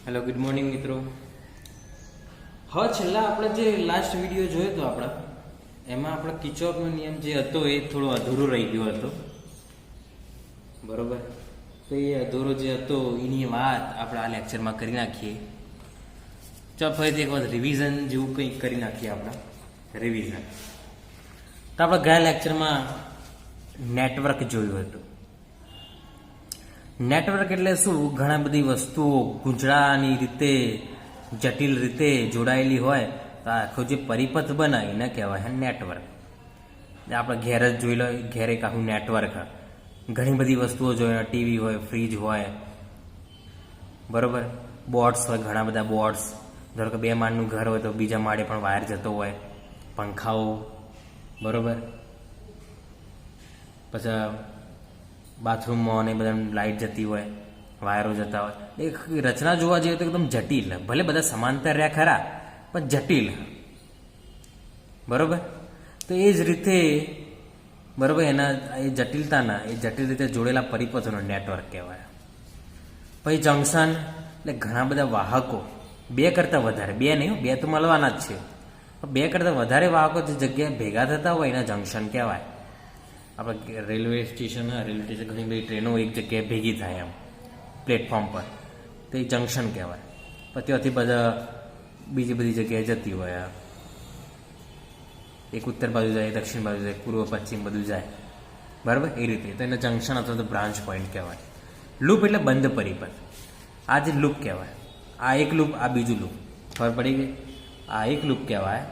Hello, good morning મિત્રો. હા, છેલ્લા આપણે જે લાસ્ટ વિડીયો જોયો હતો એમાં આપણે કિર્ચોફનો નિયમ જે હતો એ થોડો અધૂરો રહી ગયો હતો, બરોબર. તો એ અધૂરો જે હતો એની વાત આપણે આ લેક્ચરમાં કરી નાખીએ. ચાલ ફરીથી એક વખત રિવિઝન જેવું કંઈક કરી નાખીએ. આપણે રિવિઝન તો આપણે ગયા લેક્ચરમાં નેટવર્ક જોયું હતું. નેટવર્ક એટલે શું? ઘણા બધી વસ્તુઓ ગૂંચળાની રીતે જટિલ રીતે જોડાયેલી હોય તો આખો જે પરિપથ બનાય એને કહેવાય નેટવર્ક. આપણે ઘેર જ જોઈ લો, ઘેર એક આખું નેટવર્ક. ઘણી બધી વસ્તુઓ જોઈએ, ટીવી હોય, ફ્રીજ હોય, બરોબર. બોર્ડ્સ હોય, ઘણા બધા બોર્ડ્સ. ધારો કે 2 માળનું ઘર હોય તો બીજા માળે પણ વાયર જતો હોય. પંખાઓ, બરોબર. પછી બાથરૂમમાં ને બધા લાઇટ જતી હોય, વાયરો જતા હોય. એક રચના જોવા જઈએ તો એકદમ જટિલ. ભલે બધા સમાંતર રહ્યા ખરા, પણ જટિલ, બરોબર. તો એ જ રીતે, બરોબર, એના એ જટિલતાના એ જટિલ રીતે જોડેલા પરિપથોનો નેટવર્ક કહેવાય. પછી જંકશન એટલે ઘણા બધા વાહકો, 2 કરતાં વધારે, 2 નહીં, 2 તો મળવાના જ છે, 2 કરતાં વધારે વાહકો જે જગ્યાએ ભેગા થતા હોય એને જંકશન કહેવાય. આપણે રેલવે સ્ટેશન ઘણી બધી ટ્રેનો એક જગ્યાએ ભેગી થાય એમ પ્લેટફોર્મ પર, તો એ જંકશન કહેવાય. પછી ત્યાંથી બધા બીજી બધી જગ્યાએ જતી હોય. એક ઉત્તર બાજુ જાય, દક્ષિણ બાજુ જાય, પૂર્વ પશ્ચિમ બધું જાય, બરાબર. એ રીતે તો એને જંકશન અથવા તો બ્રાન્ચ પોઈન્ટ કહેવાય. લૂપ એટલે બંધ પરિપથ. આ જે લૂપ કહેવાય, આ એક લૂપ, આ બીજું લૂપ, ખબર પડી ગઈ? આ એક લૂપ કહેવાય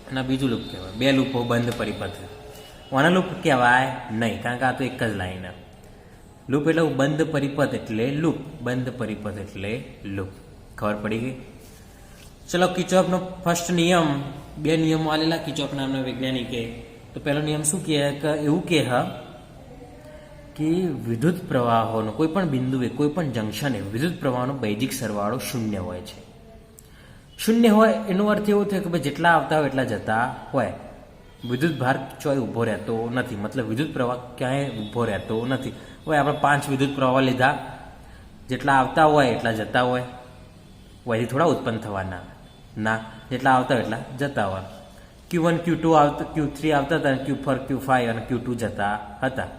અને આ બીજું લૂપ કહેવાય. 2 લૂપો બંધ પરિપથ. ઓના લૂપ કહેવાય નહીં, કારણ કે આ તો એક જ લાઈન. લૂપ એટલે બંધ પરિપથ એટલે લૂપ, બંધ પરિપથ એટલે લૂપ. ખબર પડી ગઈ? ચલો, કિર્ચોફનો ફર્સ્ટ નિયમ, 2 નિયમો આલેલા કિર્ચોફ નામના વૈજ્ઞાનિકે. તો પહેલો નિયમ શું કહે કે એવું કહે કે વિદ્યુત પ્રવાહોનો કોઈ પણ બિંદુએ, કોઈ પણ જંકશને વિદ્યુત પ્રવાહનો બૈજિક સરવાળો 0 હોય છે. 0 હોય એનો અર્થ એવો થયો કે ભાઈ જેટલા આવતા હોય એટલા જતા હોય. વિદ્યુત ભાર ચોય ઊભો રહેતો નથી, મતલબ વિદ્યુત પ્રવાહ ક્યાંય ઊભો રહેતો નથી. હવે આપણે 5 વિદ્યુત પ્રવાહ લીધા, જેટલા આવતા હોય એટલા જતા હોય. વહીથી થોડા ઉત્પન્ન થવાના ના, જેટલા આવતા હોય એટલા જતા હોય. Q1 Q2 આવતા, Q3 આવતા હતા, Q4 Q5 અને Q2 જતા હતા.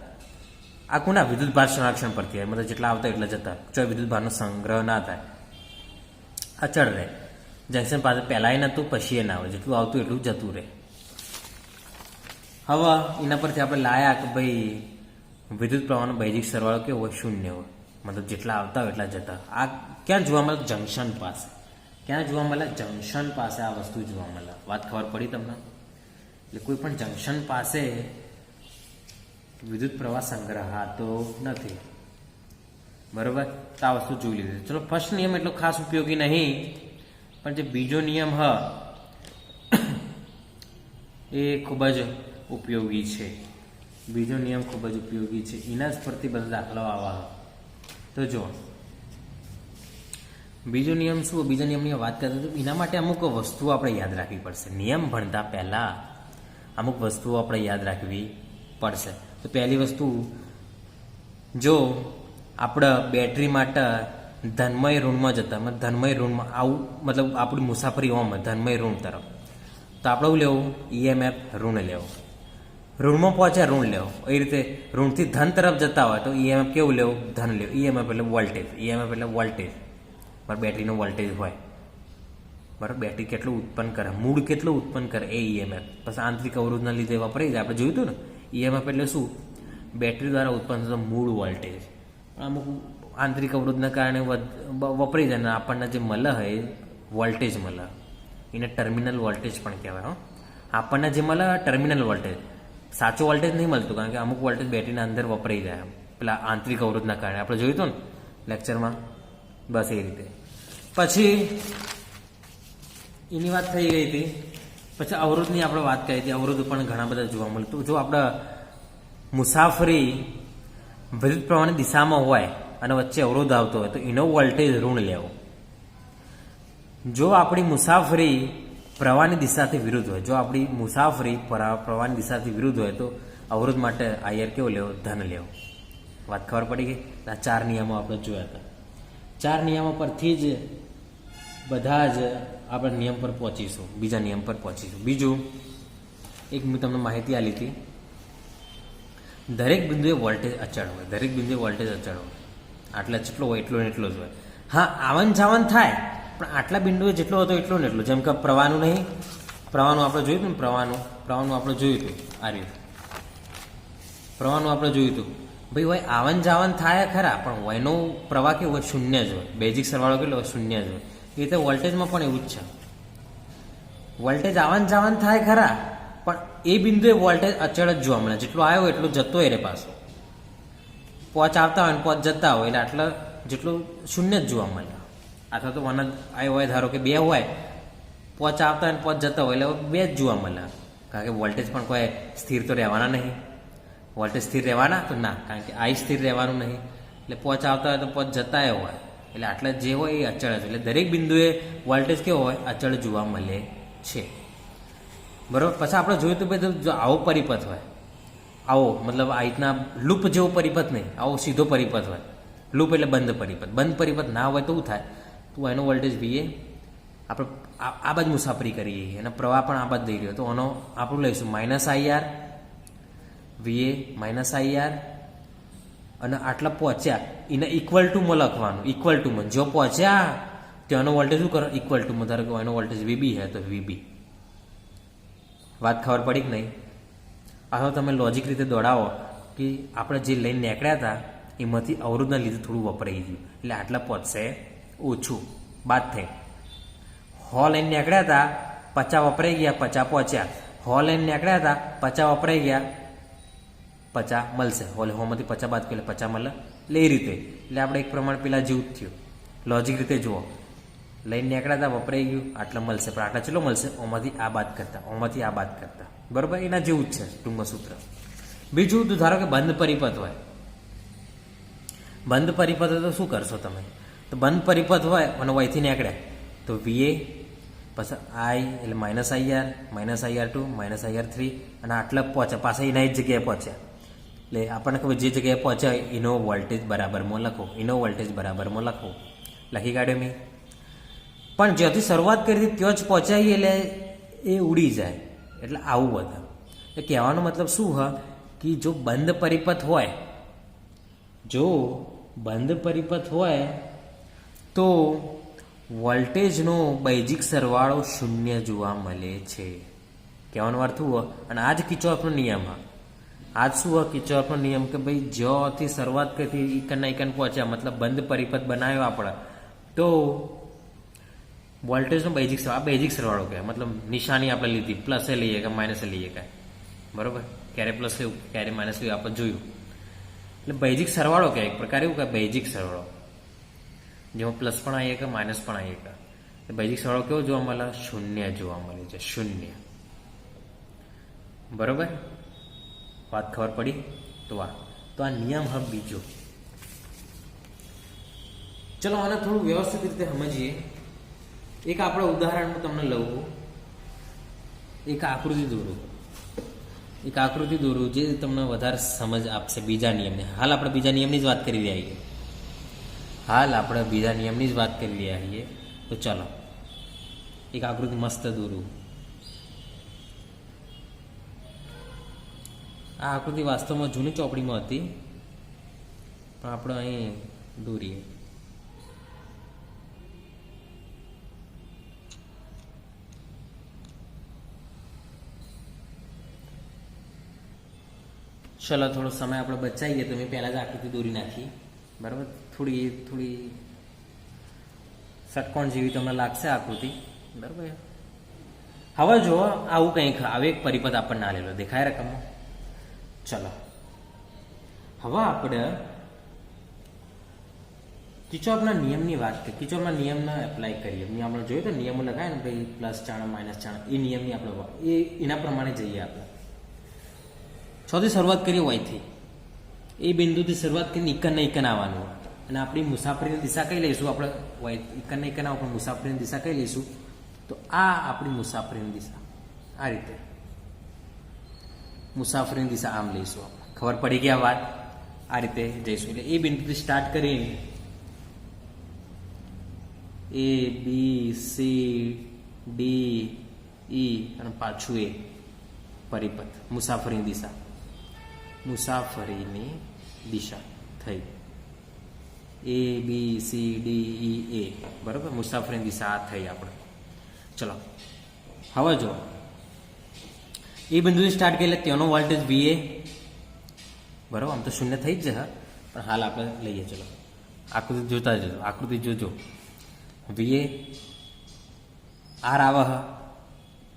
આ કોના? વિદ્યુત ભાર સંરક્ષણ પરથી, મતલબ જેટલા આવતા એટલા જતા, ચોય વિદ્યુત ભારનો સંગ્રહ ના થાય, અચળ રહે. જંકશન પાસે પહેલાં નહોતું, પછી એ ના હોય, જેટલું આવતું એટલું જતું રહે. હવે એના પરથી આપણે લાયા કે ભાઈ વિદ્યુત પ્રવાહનો બૈજિક સરવાળો કેવો હોય? 0 હોય, મતલબ જેટલા આવતા હોય એટલા જતા. આ ક્યાં જોવા મળે? જંકશન પાસે. ક્યાં જોવા મળે? જંકશન પાસે આ વસ્તુ જોવા મળે. વાત ખબર પડી તમને? એટલે કોઈ પણ જંકશન પાસે વિદ્યુત પ્રવાહ સંગ્રહાતો નથી, બરોબર. તો આ વસ્તુ જોઈ લીધી. ચલો, ફર્સ્ટ નિયમ એટલો ખાસ ઉપયોગી નહીં, પણ જે બીજો નિયમ એ ખૂબ જ ઉપયોગી છે. બીજો નિયમ ખૂબ જ ઉપયોગી છે. એના જ પરથી બધા દાખલાઓ આવા. તો જો બીજો નિયમ શું? બીજા નિયમની વાત કરતા તો એના માટે અમુક વસ્તુઓ આપણે યાદ રાખવી પડશે. નિયમ ભણતા પહેલા અમુક વસ્તુઓ આપણે યાદ રાખવી પડશે. તો પહેલી વસ્તુ, જો આપણે બેટરી માટે ધનમય ઋણમાં જતા, ધનમય ઋણમાં આવું, મતલબ આપણી મુસાફરી હોમ ધનમય ઋણ તરફ, તો આપણે શું લેવું? EMF ઋણ લેવું. ઋણમાં પહોંચે ઋણ લેવો. એ રીતે ઋણથી ધન તરફ જતા હોય તો EMF કેવું લેવું? ધન લેવું. EMF એટલે વોલ્ટેજ. EMF એટલે વોલ્ટેજ, બરાબર. બેટરીનો વોલ્ટેજ હોય, બરાબર. બેટરી કેટલું ઉત્પન્ન કરે, મૂળ કેટલું ઉત્પન્ન કરે એ EMF. પછી આંતરિક અવરોધના લીધે વપરાય જાય. આપણે જોયું હતું ને, EMF એટલે શું? બેટરી દ્વારા ઉત્પન્ન થતો મૂળ વોલ્ટેજ. અમુક આંતરિક અવરોધના કારણે વપરાઈ જાય ને આપણને જે મળે હોય એ વોલ્ટેજ મળે, એને ટર્મિનલ વોલ્ટેજ પણ કહેવાય. આપણને જે મળે ટર્મિનલ વોલ્ટેજ, સાચો વોલ્ટેજ નહીં મળતું, કારણ કે અમુક વોલ્ટેજ બેટરીના અંદર વપરાઈ જાય પેલા આંતરિક અવરોધના કારણે. આપણે જોયું હતું ને લેક્ચરમાં. બસ એ રીતે. પછી એની વાત થઈ ગઈ હતી. પછી અવરોધની આપણે વાત કરી હતી. અવરોધ પણ ઘણા બધા જોવા મળતું. જો આપણે મુસાફરી વિદ્યુત પ્રવાહની દિશામાં હોય અને વચ્ચે અવરોધ આવતો હોય તો એનો વોલ્ટેજ ઋણ લેવો. જો આપણી મુસાફરી પ્રવાહની દિશાથી વિરુદ્ધ હોય, જો આપણી મુસાફરી પ્રવાહની દિશાથી વિરુદ્ધ હોય તો અવરોધ માટે IR કેવો લેવો? ધન લેવો. વાત ખબર પડી ગઈ? આ 4 નિયમો આપણે જોયા હતા. 4 નિયમો પરથી જ બધા જ આપણે નિયમ પર પહોંચીશું, બીજા નિયમ પર પહોંચીશું. બીજું એક મેં તમને માહિતી આપી હતી, દરેક બિંદુએ વોલ્ટેજ અચળ હોય, દરેક બિંદુએ વોલ્ટેજ અચળ હોય. આટલા જેટલો હોય એટલો ને એટલો જ હોય. હા, આવન જાવન થાય, પણ આટલા બિંદુએ જેટલો હતો એટલો ને એટલો. જેમ કે પ્રવાહનું નહીં, પ્રવાહનું આપણે જોયું હતું ને, પ્રવાહનું આપણે જોયું હતું આ રીતે. પ્રવાહનું આપણે જોયું હતું ભાઈ, હોય આવન જાવન થાય ખરા, પણ વયનો પ્રવાહ કેવો હોય? શૂન્ય જ હોય. બેઝિક સરવાળો કેટલો હોય? શૂન્ય જ હોય. એ રીતે વોલ્ટેજમાં પણ એવું જ છે. વોલ્ટેજ આવન જાવન થાય ખરા, પણ એ બિંદુએ વોલ્ટેજ અચળ જ જોવા મળે. જેટલો આવ્યો એટલો જતો રહે પાછો. પોચ આવતા હોય ને પોચ જતા હોય એટલે આટલા જેટલું શૂન્ય જ જોવા મળે. અથવા તો વન આવ્યો હોય, ધારો કે 2 હોય, પોચ આવતા હોય ને પોચ જતા હોય એટલે 2 જ જોવા મળે. કારણ કે વોલ્ટેજ પણ કોઈ સ્થિર તો રહેવાના નહીં. વોલ્ટેજ સ્થિર રહેવાના તો ના, કારણ કે આઈ સ્થિર રહેવાનું નહીં. એટલે પોચ આવતા હોય તો પોચ જતા હોય, એટલે આટલા જે હોય એ અચળ જ. એટલે દરેક બિંદુએ વોલ્ટેજ કેવો હોય? અચળ જોવા મળે છે. બરાબર. પછી આપણે જોયું તો ભાઈ, જો આવો પરિપથ હોય, આવો મતલબ આ રીતના લૂપ જેવો પરિપથ નહીં, આવો સીધો પરિપથ હોય. લૂપ એટલે બંધ પરિપથ. બંધ પરિપથ ના હોય તો શું થાય? તો એનો વોલ્ટેજ VA આપણે આ બાજુ મુસાફરી કરીએ, એનો પ્રવાહ પણ આ બાજુ દઈ રહ્યો, તો એનો આપણું લઈશું -IR, VA -IR, અને આટલા પહોંચ્યા એને ઇક્વલ ટુમાં લખવાનું. ઇક્વલ ટુમાં જો પહોંચ્યા ત્યાંનો વોલ્ટેજ શું કરો? ઇક્વલ ટુમાં. ધારો કે એનો વોલ્ટેજ VB છે તો VB. વાત ખબર પડી કે નહીં? અથવા તમે લોજિક રીતે દોડાવો કે આપણે જે લઈને નીકળ્યા હતા એમાંથી અવરોધના લીધે થોડું વપરાઈ ગયું, એટલે આટલા પહોંચશે ઓછું, બાદ થઈ. હો લઈને નીકળ્યા હતા, 50 વપરાઈ ગયા, 50 પહોંચ્યા. હો લઈને નીકળ્યા હતા, 50 વપરાઈ ગયા, 50 મળશે. હોમાંથી 50 બાદ કરે 50 મળે. એટલે એ રીતે. એટલે આપણે એક પ્રમાણે પેલા જેવું જ થયું. લોજિક રીતે જુઓ, લઈને નીકળ્યા હતા, વપરાઈ ગયું, આટલા મળશે, પણ આટલા ચેટલો મળશે? ઓમાંથી આ બાદ કરતા, ઓમાંથી આ બાદ કરતા. બરોબર. એના જેવું જ છે ટૂંકમાં સૂત્ર. બીજું તો ધારો કે બંધ પરિપથ હોય. બંધ પરિપથ હોય તો શું કરશો તમે? તો બંધ પરિપથ હોય અને વયથી નીકળ્યા તો VA, પછી I એટલે -IR, -IR2, -IR3, અને આટલા પહોંચ્યા પાછા એના જ જગ્યાએ પહોંચ્યા. એટલે આપણને ખબર જે જગ્યાએ પહોંચ્યા એનો વોલ્ટેજ બરાબરમાં લખો, એનો વોલ્ટેજ બરાબરમાં લખો. લખી કાઢ્યો મેં. પણ જ્યાંથી શરૂઆત કરી હતી ત્યાં જ પહોંચાઈ એટલે એ ઉડી જાય. એટલે આવું બધા. એ કહેવાનો મતલબ શું હ કે જો બંધ પરિપથ હોય, જો બંધ પરિપથ હોય તો વોલ્ટેજનો બેઝિક સરવાળો શૂન્ય જોવા મળે છે. કહેવાનો અર્થ શું હોય? અને આ જ કિર્ચોફનો નિયમ હા. આજ શું હોય? કિર્ચોફનો નિયમ કે ભાઈ જ્યાંથી શરૂઆત કરી ઇકનના ઇકન પહોંચ્યા, મતલબ બંધ પરિપથ બનાવ્યો આપણે, તો વોલ્ટેજનો બેઝિક સરવાળો, આ બેઝિક સરવાળો કહેવાય. મતલબ નિશાની આપણે લીધી, પ્લસે લઈએ કે માઇનસે લઈએ કાંઈ, બરાબર? ક્યારે પ્લસ લેવું, ક્યારે માઇનસ લેવું આપણે જોયું. એટલે બેઝિક સરવાળો કહેવાય. એક પ્રકાર એવું કે બેઝિક સરવાળો, જેમાં પ્લસ પણ આવીએ કે માઇનસ પણ આવીએ કે. એટલે બેઝિક સરવાળો કેવો જોવા મળે? શૂન્ય જોવા મળે છે. શૂન્ય. બરાબર. વાત ખબર પડી? તો આ નિયમ હવે બીજો. ચલો આને થોડું વ્યવસ્થિત રીતે સમજીએ. એક આપણે ઉદાહરણ તમને લઉં, એક આકૃતિ દોરું, જે તમને વધારે સમજ આપશે બીજા નિયમને. હાલ આપણે બીજા નિયમની જ વાત કરી રહ્યા છીએ. તો ચલો એક આકૃતિ મસ્ત દોરું. આ આકૃતિ વાસ્તવમાં જૂની ચોપડીમાં હતી, પણ આપણે અહીં દોરીએ. ચલો થોડો સમય આપણે બચાવીએ તો મેં પહેલાં જ આકૃતિ દોરી નાખી. બરાબર. થોડી ષટકોણ જેવી તમને લાગશે આકૃતિ. બરાબર. હવે જો આવું કંઈક આવે એક પરિપથ આપણને આલેલો દેખાય રકમમાં. ચલો હવે આપણે કિર્ચોફના નિયમની વાત કરીએ. કિર્ચોફના નિયમને એપ્લાય કરીએ. આપણે જોયું તો નિયમો લખાય ને ભાઈ, +4 -4, એ નિયમની આપણે એના પ્રમાણે જઈએ. આપણે છથી શરૂઆત કરીએ વયથી. એ બિંદુથી શરૂઆત કરીને ઇકનને ઇકન આવવાનું, અને આપણી મુસાફરીની દિશા કઈ લઈશું? આપણે ઇકનને ઇકન આવો પણ મુસાફરીની દિશા કઈ લઈશું? તો આ આપણી મુસાફરીની દિશા. આ રીતે મુસાફરીની દિશા આમ લઈશું આપણે. ખબર પડી ગયા વાત? આ રીતે જઈશું. એટલે એ બિંદુથી સ્ટાર્ટ કરીને એ બી સી ડી ઈ અને પાછું એ પરિપથ મુસાફરીની દિશા થઈ એ બી સી ડી ઈ એ બરાબર મુસાફરીની દિશા આ થઈ આપણે. ચલો હવે જો એ બિંદુથી સ્ટાર્ટ કરીએ એટલે તેનો વોલ્ટેજ વીએ બરાબર આમ તો શૂન્ય થઈ જ જશે પણ હાલ આપણે લઈએ. ચલો આકૃતિ જોતા જજો, આકૃતિ જોજો. વીએ આર આવે હવે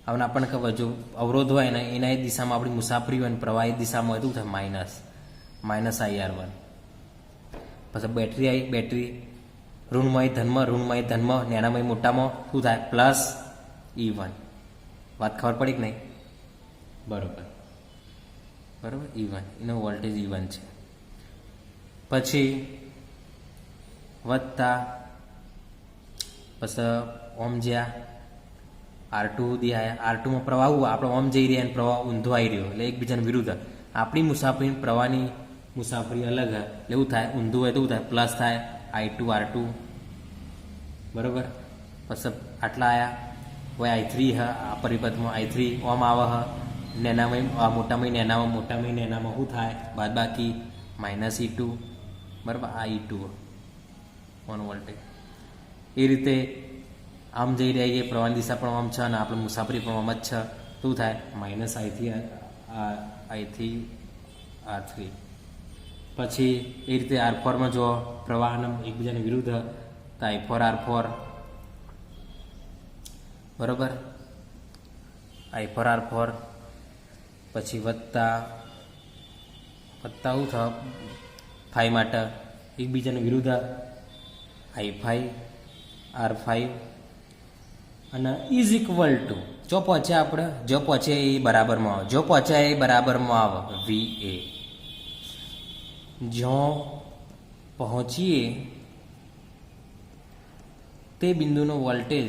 આપણને ખબર જો અવરોધ હોય ને એના એ દિશામાં આપણી મુસાફરી હોય ને પ્રવાહી દિશામાં હોય તો થાય માઇનસ IR1. પછી બેટરી આવી, બેટરી ઋણમય ધનમાં નાનામય મોટામાં શું થાય પ્લસ E1. વાત ખબર પડી કે નહીં? બરોબર E1 એનો વોલ્ટેજ E1 છે. પછી વત્તા પછી ઓમ જ્યાં R2 સુધી આવ્યા. R2માં પ્રવાહ આપણે ઓમ જઈ રહ્યા અને પ્રવાહ ઊંધો આવી રહ્યો એટલે એકબીજાને વિરુદ્ધ. આપણી મુસાફરી પ્રવાહની મુસાફરી અલગ એટલે એવું થાય ઊંધું હોય તો એવું થાય પ્લસ થાય I2 R2 બરાબર. પછી આટલા આવ્યા હોય I3 આ પરિપથમાં I3 ઓમ આવે નેનામાં મોટામાં નેનામાં શું થાય બાદબાકી -E2 બરાબર. આ E2 ઓન વોલ્ટેજ એ રીતે આમ જઈ રહ્યા છીએ પ્રવાહની દિશા પણ આમ છે અને આપણે મુસાફરી પણ આમ જ છે શું થાય -I3 R3. પછી એ રીતે R4માં જો પ્રવાહના એકબીજાને વિરુદ્ધ તો I4 R4 બરાબર. I4 R4 પછી વત્તા શું થાય 5 માટે એકબીજાને વિરુદ્ધ I5 R5 અને ઇઝ ઇક્વલ ટુ જો પહોંચે એ બરાબરમાં આવે VA. જો પહોંચીએ તે બિંદુનો વોલ્ટેજ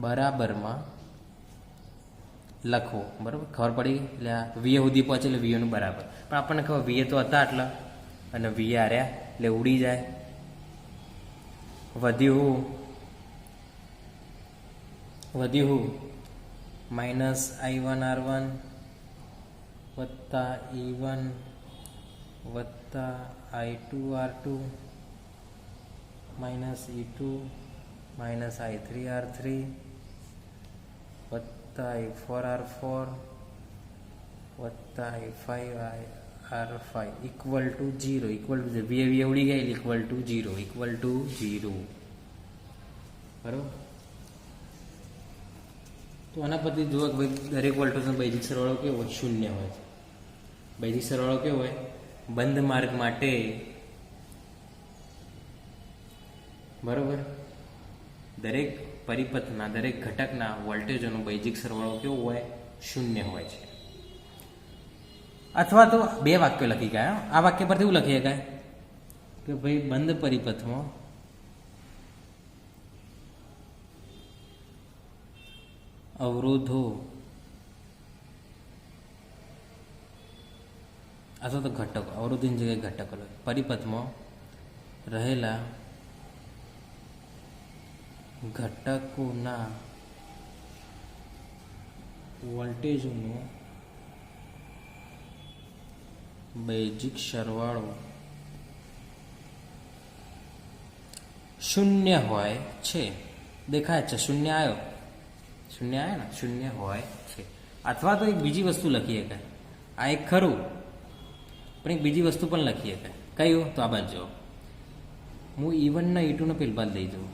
બરાબરમાં લખો બરાબર. ખબર પડી એટલે આ VA સુધી પહોંચે એટલે VA નું બરાબર. પણ આપણને ખબર VA તો હતા આટલા અને VA હાર્યા એટલે ઉડી જાય. વધ્યું -I1 R1 વત્તા E1 વત્તા I2 R2 -E2 -I3 R3 વત્તા I4 R4 વત્તા I5 R5 equal to 0. VA ઉડી ગયા ઇક્વલ ટુ 0 બરાબર. તો આના પરથી જુઓ કે ભાઈ દરેક વોલ્ટેજનો બૈજિક સરવાળો કેવો હોય? શૂન્ય હોય છે. બૈજિક સરવાળો કેવો હોય? બંધ માર્ગ માટે બરાબર દરેક પરિપથના દરેક ઘટકના વોલ્ટેજોનો બૈજિક સરવાળો કેવો હોય? શૂન્ય હોય છે. અથવા તો બે વાક્યો લખી ગયા. આ વાક્ય પરથી એવું લખી શકાય કે ભાઈ બંધ પરિપથમાં અવરોધો અથવા તો ઘટકો અવરોધોની જગ્યાએ ઘટકો પરિપથમાં રહેલા ઘટકોના વોલ્ટેજોનો બૈજિક સરવાળો શૂન્ય હોય છે. દેખાય છે શૂન્ય આવ્યો ને શૂન્ય હોય છે. અથવા તો એક બીજી વસ્તુ લખી શકાય. આ એક ખરું પણ એક બીજી વસ્તુ પણ લખી શકાય. કયું? તો આ બાજુ હું E1 ના E2 નો પેલ બાદ લઈ જાઉં.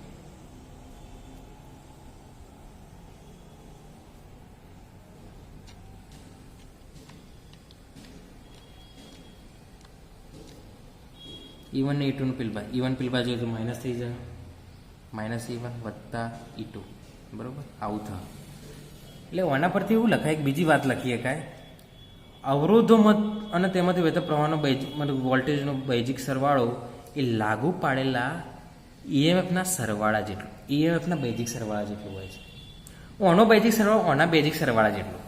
E1 ને E2 નું E1 પેલ બાજુ તો માઇનસ થઈ જાય -E1 વત્તા E2 બરાબર આવું થાય. એટલે આના પરથી એવું લખાય એક બીજી વાત લખી શકાય. અવરોધોમાં અને તેમાંથી વહેતા પ્રવાહનો મતલબ વોલ્ટેજનો બૈજિક સરવાળો એ લાગુ પાડેલા EMFના સરવાળા જેટલો EMFના બૈજિક સરવાળા જેટલો હોય છે. ઓનો બૈજિક સરવાળો ઓના બૈજિક સરવાળા જેટલો.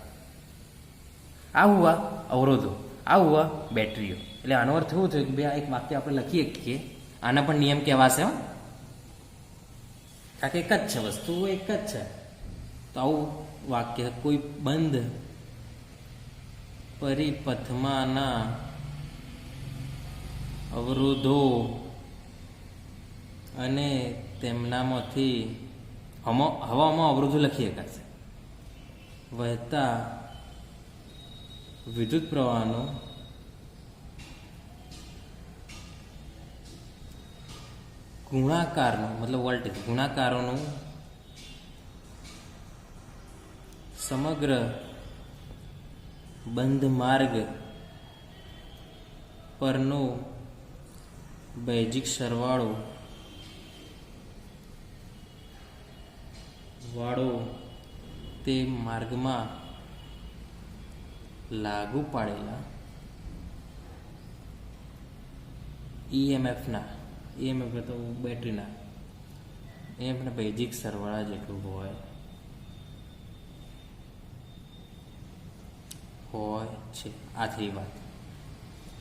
આ હુઆ અવરોધો આવું બેટરીઓ. એટલે આનો અર્થ એવું થયો કે બે આ એક વાક્ય આપણે લખીએ કે આના પણ નિયમ કહેવાશે. કારણ કે એક જ છે, વસ્તુ એક જ છે. તો આવું વાક્ય, કોઈ બંધ પરિપથમાંના અવરોધો અને તેમનામાંથી હવામાં અવરોધો લખી શકાશે. વહેતા વિદ્યુત પ્રવાહનો ગુણાકારનો મતલબ વોલ્ટેજ, ગુણાકારોનું સમગ્ર બંધ માર્ગ પરનો બેઝિક સરવાળો વાળો તે માર્ગમાં લાગુ પાડેલા ઈએમએફના તો બેટરીના ઈએમએફના બેઝિક સરવાળા જેટલું હોય છે. આ થઈ વાત.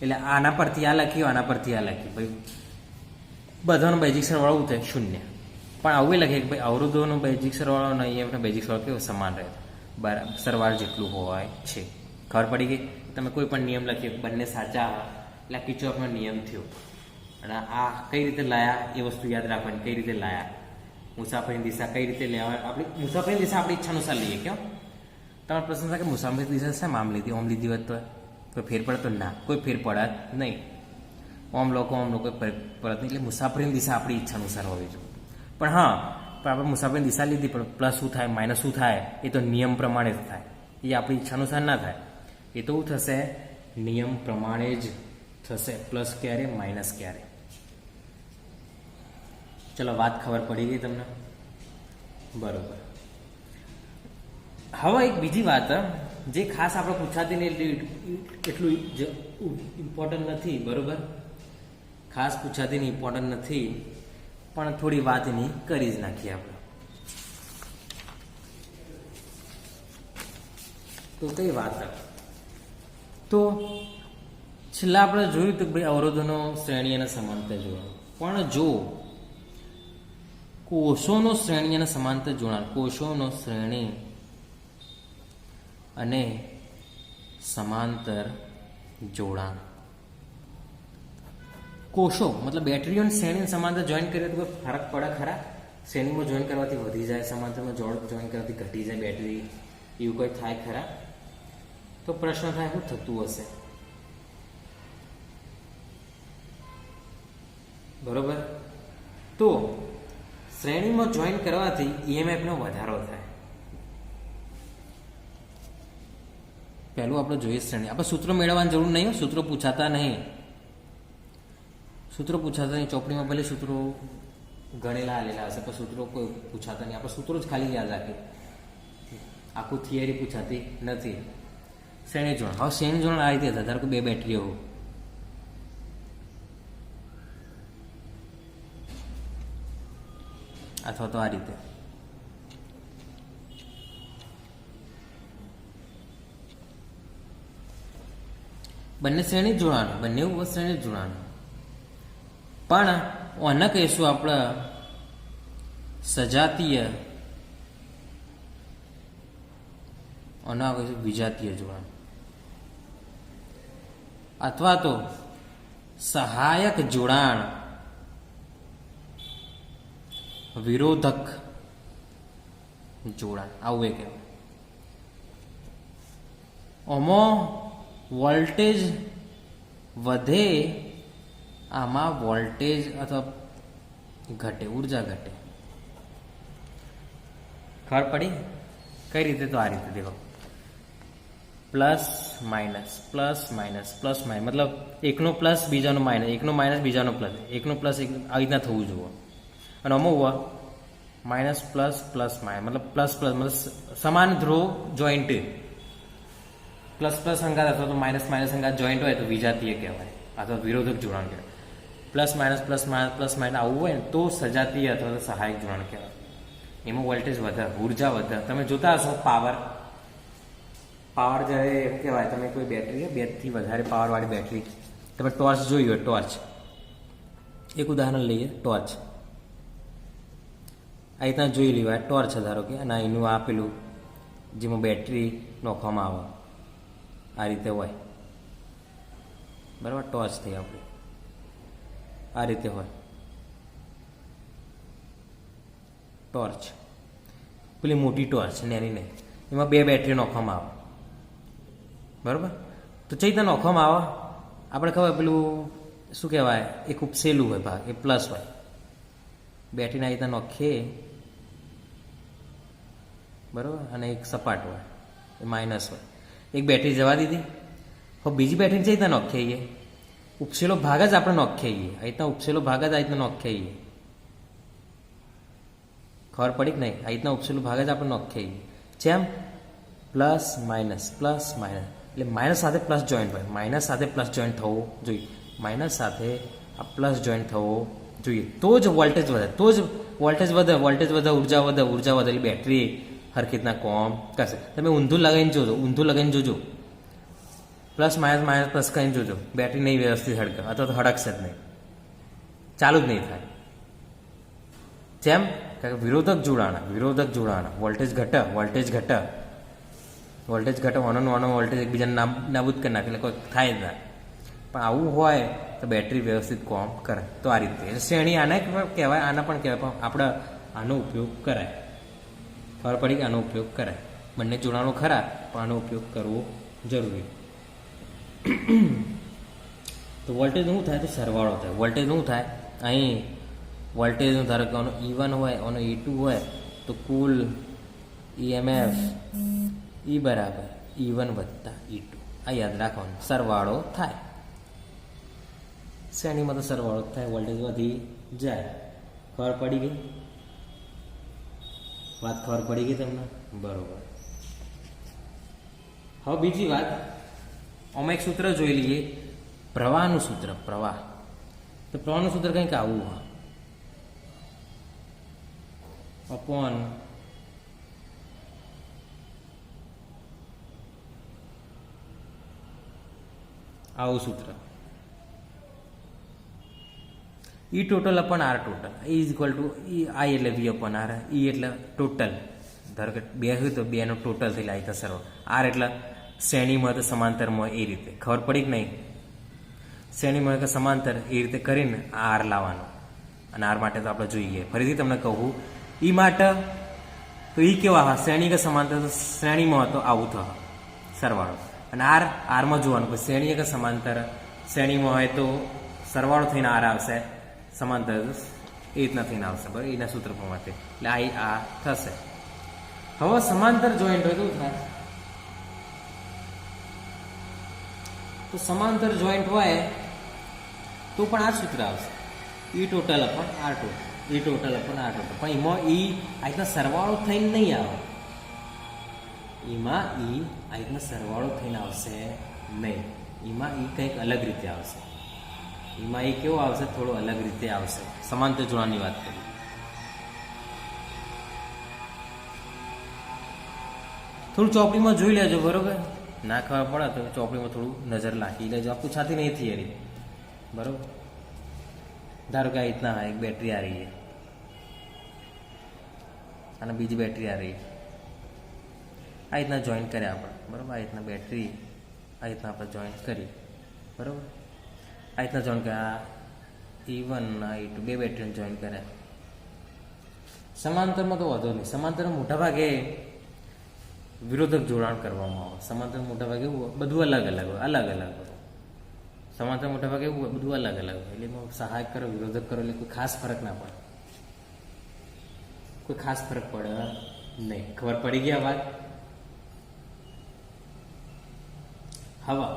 એટલે આના પરથી આ લખ્યું, આના પરથી આ લખ્યું, ભાઈ બધાનો બેઝિક સરવાળો શું થાય? શૂન્ય. પણ આવું લખે કે ભાઈ અવરોધોનો બેઝિક સરવાળો અને ઈએમએફનો બેઝિક સરવાળો કેવો સમાન રહે, બરાબર સરવાળો જેટલું હોય છે. ખબર પડી ગઈ? તમે કોઈ પણ નિયમ લખ્યો, બંને સાચા એટલે કિર્ચોફનો નિયમ થયો. અને આ કઈ રીતે લાયા એ વસ્તુ યાદ રાખવાની. કઈ રીતે લાયા? મુસાફરીની દિશા કઈ રીતે લેવા? આપણી મુસાફરીની દિશા આપણી ઈચ્છા અનુસાર લઈએ. કેમ? તમારો પ્રશ્ન થાય કે મુસાફરીની દિશા શેમ આમ લીધી, ઓમ લીધી હોત તો કોઈ ફેર પડે? તો ના, કોઈ ફેર પડત નહીં. ઓમ લોકો કોઈ પડત નહીં. એટલે મુસાફરીની દિશા આપણી ઈચ્છા અનુસાર હોવી જોઈએ. પણ હા, પણ આપણે મુસાફરીની દિશા લીધી, પણ પ્લસ શું થાય, માઇનસ શું થાય, એ તો નિયમ પ્રમાણે જ થાય. એ આપણી ઈચ્છા અનુસાર ના થાય. એ તો શું થશે? નિયમ પ્રમાણે જ થશે. પ્લસ ક્યારે, માઇનસ ક્યારે. ચલો, વાત ખબર પડી ગઈ તમને? બરોબર. હવે એક બીજી વાત જે ખાસ આપણે પૂછાતી ને એટલું ઇમ્પોર્ટન્ટ નથી. બરોબર, ખાસ પૂછાતી ને ઇમ્પોર્ટન્ટ નથી, પણ થોડી વાત એની કરી જ નાખીએ આપણે. તો કઈ વાત? તો છેલ્લા આપણે જોયું તો ભાઈ અવરોધોનો શ્રેણી અને સમાંતર જોડાણ. પણ જો કોષોનો શ્રેણી અને સમાંતર જોડાણ, કોષોનો શ્રેણી અને સમાંતર જોડાણ, કોષો મતલબ બેટરીઓની શ્રેણી સમાંતર જોઈન કરીએ તો કોઈ ફરક પડે ખરા? શ્રેણીમાં જોઈન કરવાથી વધી જાય, સમાંતરમાં જોઈન કરવાથી ઘટી જાય બેટરી, એવું કોઈ થાય ખરા? તો પ્રશ્ન થાય શું થતું હશે? બરોબર. તો શ્રેણીમાં જોઈન કરવાથી ઈએમએફનો વધારો થાય. પહેલું આપણે જોઈએ શ્રેણી. આપણે સૂત્રો મેળવવાની જરૂર નહીં, સૂત્રો પૂછાતા નહીં. સૂત્રો પૂછાતા નહીં. ચોપડીમાં ભલે સૂત્રો ગણેલા આલેલા હશે, પણ સૂત્રો કોઈ પૂછાતા નહીં. આપણે સૂત્રો જ ખાલી યાદ રાખીએ. આખું થિયરી પૂછાતી નથી. શ્રેણી જોડાણ. હવે શ્રેણી જોડાણ આ રીતે હતા. ધારો કે બે બેટરીઓ અથવા તો આ રીતે બંને શ્રેણી જોડાણ, બંને શ્રેણી જોડાણ. પણ આને કહીશું આપણે સજાતીય, આના કહીશું વિજાતીય જોડાણ, અથવા તો સહાયક જોડાણ, વિરોધક જોડાણ, આવું એ કહેવાય. આમાં વોલ્ટેજ વધે, આમાં વોલ્ટેજ અથવા ઘટે, ઉર્જા ઘટે. ખબર પડી? કઈ રીતે? તો આ રીતે દેખો, plus minus, plus minus, plus minus, મતલબ એકનો પ્લસ બીજાનો માઇનસ, એકનો માઇનસ બીજાનો પ્લસ, એકનો પ્લસ આવી રીતના થવું જોઈએ. અને અમુક માઇનસ પ્લસ પ્લસ માઇનસ, મતલબ પ્લસ પ્લસ મતલબ સમાન ધ્રુવ જોઈન્ટ. પ્લસ પ્લસ સંગાત અથવા તો માઇનસ માઇનસ સંગાત જોઈન્ટ હોય તો વિજાતીય કહેવાય અથવા વિરોધક જોડાણ કહેવાય. પ્લસ માઇનસ આવું હોય ને તો સજાતીય અથવા તો સહાયક જોડાણ કહેવાય. એમાં વોલ્ટેજ વધે, ઉર્જા વધે. તમે જોતા હશો પાવર જ્યારે એમ કહેવાય, તમે કોઈ બેટરી 2 થી વધારે પાવરવાળી બેટરી, તમે ટોર્ચ જોઈ હોય, ટોર્ચ, એક ઉદાહરણ લઈએ, ટોર્ચ આ રીતના જોઈ લેવાય. ટોર્ચ ધારો કે અને એનું આપેલું જેમાં બેટરી નાખવામાં આવે આ રીતે હોય, બરાબર. ટોર્ચ થઈ આપણી આ રીતે હોય ટોર્ચ, પેલી મોટી ટોર્ચ નાની નહીં, એમાં 2 બેટરી નાખવામાં આવે, બરાબર. તો ચૈતન્ય નાખવામાં આવે, આપણે ખબર પેલું શું કહેવાય, એક ઉપસેલું હોય ભાગ, એ પ્લસ હોય, બેટરીના આ રીતના નાખીએ, બરાબર, અને એક સપાટ હોય એ માઇનસ હોય. એક બેટરી જવા દીધી, હવે બીજી બેટરી ચૈતન્ય નાખીએ, ઉપસેલો ભાગ જ આપણે નાખીએ, આ રીતના ઉપસેલો ભાગ જ આ રીતના નાખીએ, ખબર પડી કે નહીં? આ રીતના ઉપસેલો ભાગ જ આપણે નાખીએ, જેમ પ્લસ માઇનસ, એટલે માઇનસ સાથે પ્લસ જોઈન્ટ હોય, માઇનસ સાથે પ્લસ જોઈન્ટ થવું જોઈએ, માઇનસ સાથે આ પ્લસ જોઈન્ટ થવો જોઈએ, તો જ વોલ્ટેજ વધે, તો જ વોલ્ટેજ વધે, ઉર્જા વધે, એટલે બેટરી હરખી રીતના કોમ કરશે. તમે ઊંધું લગાવીને જોજો, પ્લસ માઇનસ કરીને જોજો, બેટરી નહીં વ્યવસ્થિત હડકે, અથવા તો હડકશે જ નહીં, ચાલુ જ નહીં થાય. જેમ વિરોધક જોડાણ, વોલ્ટેજ ઘટે, ઓનો વોલ્ટેજ એકબીજાને નાબૂદ કરી નાખે, એટલે કોઈ થાય જ ના. પણ આવું હોય તો બેટરી વ્યવસ્થિત કોમ કરે. તો આ રીતે શ્રેણી આને કહેવાય, આના પણ કહેવાય, પણ આપણે આનો ઉપયોગ કરાય. ખબર પડી કે આનો ઉપયોગ કરાય. બંને જોડાણો ખરા, પણ આનો ઉપયોગ કરવો જરૂરી. તો વોલ્ટેજ શું થાય? તો સરવાળો થાય. વોલ્ટેજ શું થાય? અહીં વોલ્ટેજનું ધારો કે આનો E1 હોય, આનો E2 હોય, તો કુલ EMF E બરાબર E1 વત્તા E2, આ યાદ રાખવાનું, સરવાળો થાય. શ્રેણીમાં તો સરવાળો થાય, વોલ્ટેજ વધી જાય. ખબર પડી ગઈ? વાત ખબર પડી ગઈ તમને? બરોબર. હવે બીજી વાત, અમે એક સૂત્ર જોઈ લઈએ, પ્રવાહનું સૂત્ર. પ્રવાહ, તો પ્રવાહનું સૂત્ર કંઈક આવું હોય, અપોન આવું સૂત્ર, E total upon R total is equal to I એટલે V અપોન R. E એટલે ટોટલ, ધારો કે 2 હોય તો 2 નો ટોટલ થઈ જાય સરળ. R એટલે શ્રેણીમાં તો સમાંતરમાં, એ રીતે. ખબર પડી કે નહીં? શ્રેણીમાં કે સમાંતર, એ રીતે કરીને R લાવવાનો. અને R માટે તો આપણે જોઈએ, ફરીથી તમને કહું, E માટે તો E કેવા હા, શ્રેણી કે સમાંતર, તો શ્રેણીમાં તો આવું થશે સરવાળો. અને Rમાં જોવાનું, શ્રેણી કે સમાંતર, શ્રેણીમાં હોય તો સરવાળો થઈને R આવશે, સમાંતર એ રીતના થઈને આવશે, બરાબર, એના સૂત્ર પ્રમાણે. એટલે આ થશે. હવે સમાંતર જોઈન્ટ હોય તો થાય, તો સમાંતર જોઈન્ટ હોય તો પણ આ સૂત્ર આવશે, E total upon R total, E total upon R total. પણ એમાં આ રીતના સરવાળો થઈને નહીં આવે, એમાં આ રીતના સરવાળો થઈને આવશે નહીં, એમાં કંઈક અલગ રીતે આવશે. એમાં કેવો આવશે? થોડો અલગ રીતે આવશે. સમાંતર જોડાણની વાત કરી. થોડું ચોપડીમાં જોઈ લેજો, બરોબર. ના ખબર પડે તો ચોપડીમાં થોડું નજર રાખી લેજો, આ પૂછાતી નહીં થિયરી, બરોબર. ધારો કે આ રીતના એક બેટરી આ રહી છે અને બીજી બેટરી આ રહી, આ રીતના જોઈન્ટ કર્યા આપણે, બરોબર. આ રીતના બેટરી આ રીતના આપણે જોઈન્ટ કરી, બરોબર. આ રીતના જોઈન્ટ કર્યા, E1 આ E2, 2 બેટરીને જોઈન્ટ કર્યા. સમાંતરમાં તો વાંધો નહીં, સમાંતરમાં મોટાભાગે વિરોધક જોડાણ કરવામાં આવે. સમાંતર મોટાભાગે એવું બધું અલગ અલગ હોય, સમાંતર મોટાભાગે એવું બધું અલગ અલગ હોય. એટલે એમાં સહાયક કરો, વિરોધક કરો, એટલે કોઈ ખાસ ફરક ના પડે, કોઈ ખાસ ફરક પડે નહીં. ખબર પડી ગયા વાત? હવા,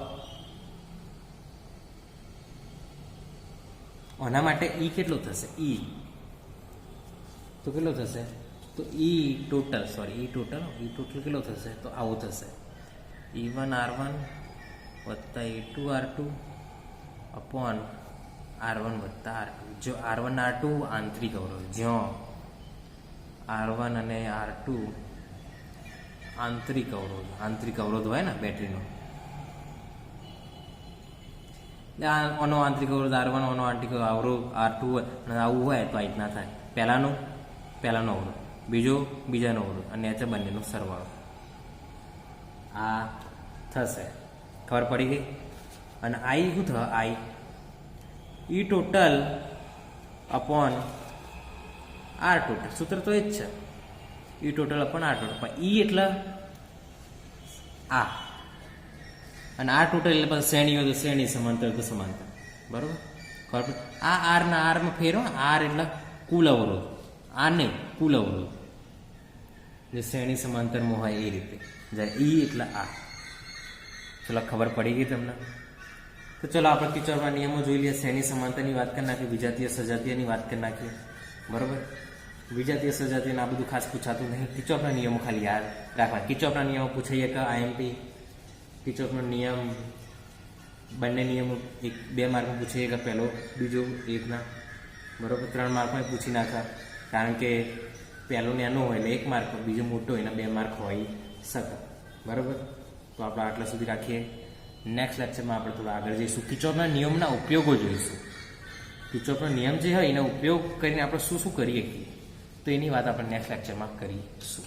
આના માટે E કેટલો થશે? E તો કેટલો થશે? તો E ટોટલ કેટલો થશે? તો આવું થશે, E1 R1 વત્તા E2 R2 અપોન R1 વત્તા R2. જો R1 R2 આંતરિક અવરોધ, જ્યાં R1 અને R2 આંતરિક અવરોધ હોય ને બેટરીનો, આનો આંતરિક અવરોધ R1, આનો આંતરિક અવરોધ R2 હોય અને આવું હોય તો આ રીતના થાય. પહેલાનો અવરોધ, બીજાનો અવરોધ અને આ બંનેનો સરવાળો આ થશે. ખબર પડી ગઈ? અને આઈ શું થશે? આઈ ઈ ટોટલ અપોન આર ટોટલ. સૂત્ર તો એ જ છે, ઈ ટોટલ અપોન આર ટોટલ. પણ ઈ એટલે આ અને આર ટોટલ એટલે પછી શ્રેણી હોય તો શ્રેણી, સમાંતર તો સમાંતર. બરોબર? ખબર પડી? આ આરના આરમાં ફેરો. આર એટલે કુલ અવરોધ, આ નહીં કુલ અવરોધ જે શ્રેણી સમાંતરમાં હોય એ રીતે. જ્યારે ઈ એટલે આ. ચલો ખબર પડી ગઈ તમને? તો ચલો આપણે કિર્ચોફના નિયમો જોઈ લઈએ. શ્રેણી સમાંતરની વાત કરી નાખીએ, વિજાતીય સજાતીયની વાત કરી નાખીએ. બરોબર? વિજાતીય સજાતીય આ બધું ખાસ પૂછાતું નહીં. કિર્ચોફના નિયમો ખાલી યાદ રાખવા. કિર્ચોફના નિયમો પૂછાઈએ કે આઈએમપી કિર્ચોફનો નિયમ, બંને નિયમો 2 માર્કમાં પૂછાઈએ કે પહેલો બીજો એ રીતના. બરોબર? 3 માર્કમાં પૂછી નાખા, કારણ કે પહેલો નાનો હોય એટલે 1 માર્ક, બીજો મોટો હોય એટલે 2 માર્ક હોઈ શકે. બરોબર? તો આપણે આટલા સુધી રાખીએ. નેક્સ્ટ લેક્ચરમાં આપણે થોડા આગળ જઈશું, કિર્ચોફના નિયમના ઉપયોગો જોઈશું. કિર્ચોફનો નિયમ જે હોય એનો ઉપયોગ કરીને આપણે શું કરીએ તો એની વાત આપણે નેક્સ્ટ લેક્ચરમાં કરીશું.